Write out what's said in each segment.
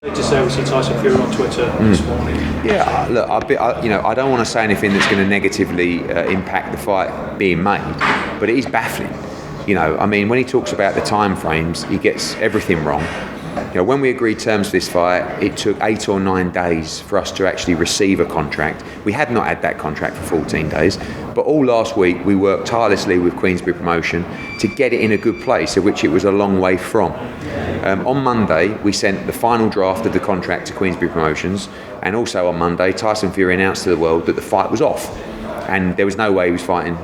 To say we see Tyson Fury on Twitter this morning. Yeah, look, I don't want to say anything that's going to negatively impact the fight being made, but it is baffling. I mean, when he talks about the time frames, he gets everything wrong. When we agreed terms for this fight, it took 8 or 9 days for us to actually receive a contract. We had not had that contract for 14 days, but all last week we worked tirelessly with Queensberry Promotion to get it in a good place, of which it was a long way from. On Monday, we sent the final draft of the contract to Queensberry Promotions, and also on Monday, Tyson Fury announced to the world that the fight was off, and there was no way he was fighting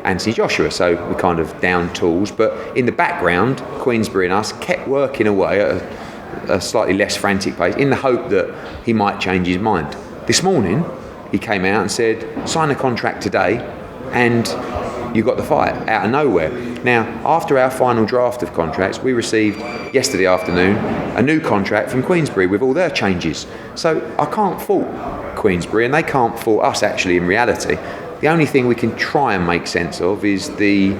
Anthony Joshua, so we kind of downed tools. But in the background, Queensberry and us kept working away at a slightly less frantic pace in the hope that he might change his mind. This morning, he came out and said, sign a contract today and you got the fight out of nowhere. Now, after our final draft of contracts, we received yesterday afternoon a new contract from Queensberry with all their changes. So I can't fault Queensberry, and they can't fault us actually in reality. The only thing we can try and make sense of is the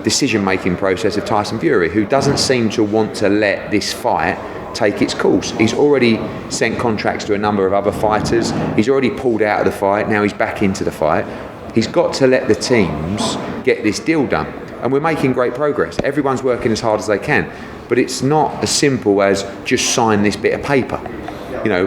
decision-making process of Tyson Fury, who doesn't seem to want to let this fight take its course. He's already sent contracts to a number of other fighters. He's already pulled out of the fight. Now he's back into the fight. He's got to let the teams get this deal done. And we're making great progress. Everyone's working as hard as they can. But it's not as simple as just sign this bit of paper.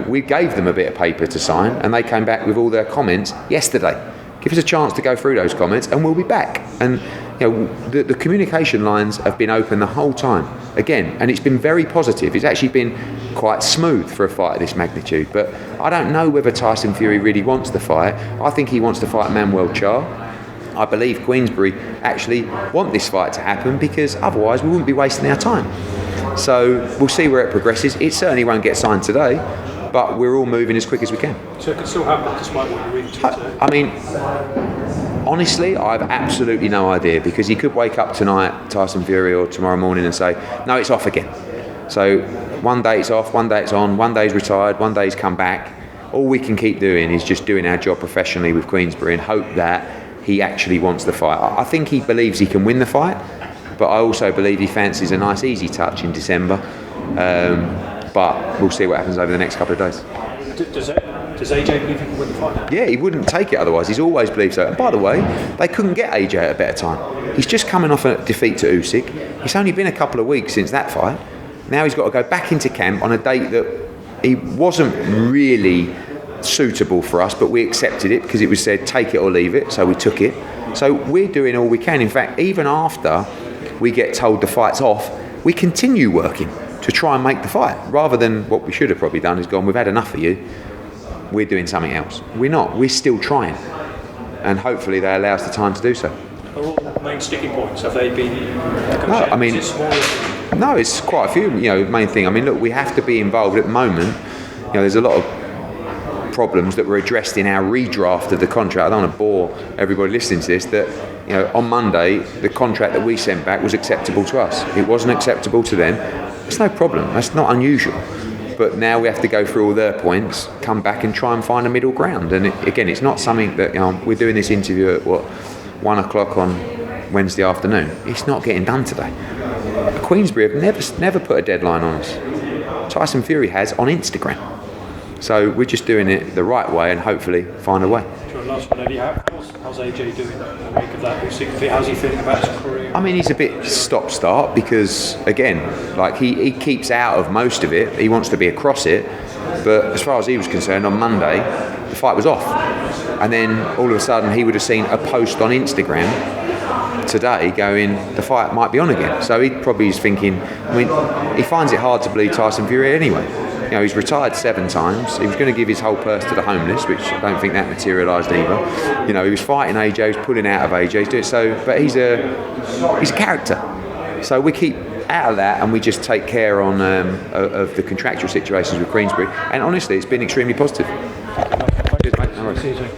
We gave them a bit of paper to sign, and they came back with all their comments yesterday. Give us a chance to go through those comments and we'll be back. And the communication lines have been open the whole time, again, and it's been very positive. It's actually been quite smooth for a fight of this magnitude. But I don't know whether Tyson Fury really wants the fight. I think he wants to fight Manuel Charr. I believe Queensberry actually want this fight to happen, because otherwise we wouldn't be wasting our time. So we'll see where it progresses. It certainly won't get signed today, but we're all moving as quick as we can. So it could still happen despite what you're reading today? I mean, honestly, I have absolutely no idea, because he could wake up tonight, Tyson Fury, or tomorrow morning and say, no, it's off again. So one day it's off, one day it's on, one day's retired, one day's come back. All we can keep doing is just doing our job professionally with Queensberry and hope that he actually wants the fight. I think he believes he can win the fight, but I also believe he fancies a nice easy touch in December. But we'll see what happens over the next couple of days. Does AJ believe he can win the fight? Yeah, he wouldn't take it otherwise. He's always believed so. And by the way, they couldn't get AJ at a better time. He's just coming off a defeat to Usyk. It's only been a couple of weeks since that fight. Now he's got to go back into camp on a date that he wasn't really suitable for us, but we accepted it because it was said take it or leave it, so we took it. So we're doing all we can. In fact, even after we get told the fight's off, we continue working to try and make the fight, rather than what we should have probably done is gone, we've had enough of you, we're doing something else. We're not, we're still trying, and hopefully they allow us the time to do so. Are all main sticking points, have they been negotiated? No, I mean, no, it's quite a few, main thing. I mean, look, we have to be involved at the moment. There's a lot of problems that were addressed in our redraft of the contract. I don't want to bore everybody listening to this, that on Monday the contract that we sent back was acceptable to us. It wasn't acceptable to them. It's no problem, that's not unusual. But now we have to go through all their points, come back and try and find a middle ground. And again, it's not something that, we're doing this interview at 1 o'clock on Wednesday afternoon. It's not getting done today. Queensberry have never put a deadline on us. Tyson Fury has on Instagram. So we're just doing it the right way and hopefully find a way. Sure, last one, Eddie, how's AJ doing in the wake of that? How's he feeling about his career? I mean, he's a bit stop-start because, again, he keeps out of most of it. He wants to be across it. But as far as he was concerned, on Monday, the fight was off. And then all of a sudden, he would have seen a post on Instagram today going, the fight might be on again. So he probably is thinking, he finds it hard to believe Tyson Fury anyway. He's retired 7 times. He was going to give his whole purse to the homeless, which I don't think that materialised either. He was fighting AJ, he was pulling out of AJ, he's doing so. But he's a character. So we keep out of that and we just take care of the contractual situations with Queensberry. And honestly, it's been extremely positive. Cheers, mate. No worries. See you soon.